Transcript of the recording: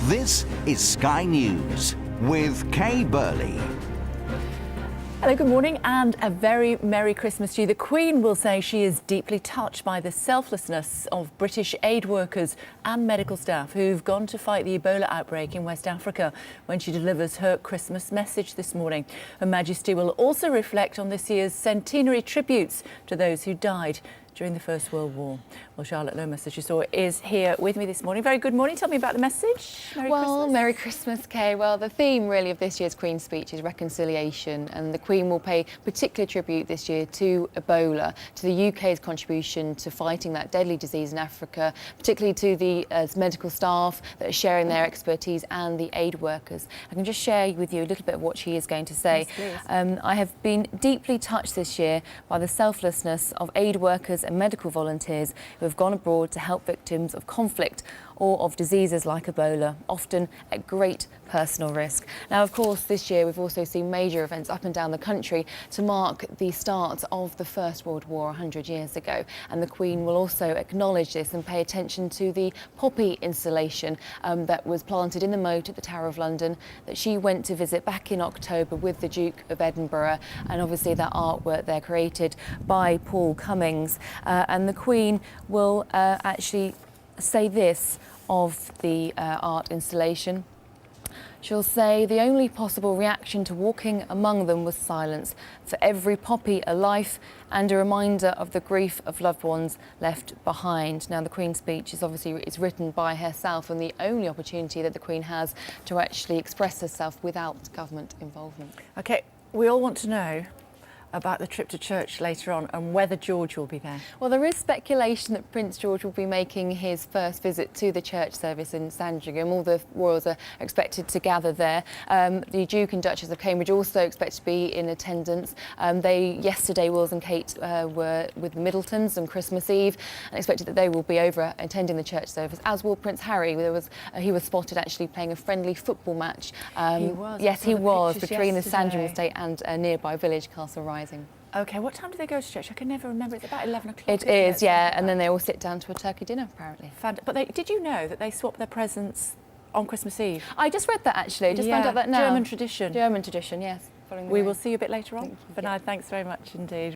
This is Sky News with Kay Burley. Hello, good morning and a very Merry Christmas to you. The Queen will say she is deeply touched by the selflessness of British aid workers and medical staff who've gone to fight the Ebola outbreak in West Africa when she delivers her Christmas message this morning. Her Majesty will also reflect on this year's centenary tributes to those who died during the First World War. Well, Charlotte Lomas, as you saw, is here with me this morning. Very good morning. Tell me about the message. Merry Christmas. Merry Christmas, Kay. Well, the theme really of this year's Queen's speech is reconciliation, and the Queen will pay particular tribute this year to Ebola, to the UK's contribution to fighting that deadly disease in Africa, particularly to the medical staff that are sharing their expertise and the aid workers. I can just share with you a little bit of what she is going to say. Yes, I have been deeply touched this year by the selflessness of aid workers and medical volunteers who have gone abroad to help victims of conflict or of diseases like Ebola, often at great personal risk. Now, of course, this year we've also seen major events up and down the country to mark the start of the First World War 100 years ago. And the Queen will also acknowledge this and pay attention to the poppy installation that was planted in the moat at the Tower of London that she went to visit back in October with the Duke of Edinburgh, and obviously that artwork there created by Paul Cummings. And the Queen will actually say this of the art installation. She'll say, "The only possible reaction to walking among them was silence. For every poppy, a life and a reminder of the grief of loved ones left behind." Now, the Queen's speech is obviously written by herself, and the only opportunity that the Queen has to actually express herself without government involvement. OK, we all want to know about the trip to church later on and whether George will be there. Well, there is speculation that Prince George will be making his first visit to the church service in Sandringham. All the royals are expected to gather there. The Duke and Duchess of Cambridge also expect to be in attendance. Yesterday, Wills and Kate were with the Middletons on Christmas Eve, and expected that they will be over attending the church service, as will Prince Harry. He was spotted actually playing a friendly football match. He was. Yes, he was, between the yesterday. Sandringham estate and a nearby village, Castle Rising. OK, what time do they go to church? I can never remember. It's about 11 o'clock. It is, yeah, and then they all sit down to a turkey dinner, apparently. But did you know that they swap their presents on Christmas Eve? I just read that, actually. Just found out that now. German tradition. German tradition, yes. We will see you a bit later on. For now, thanks very much indeed.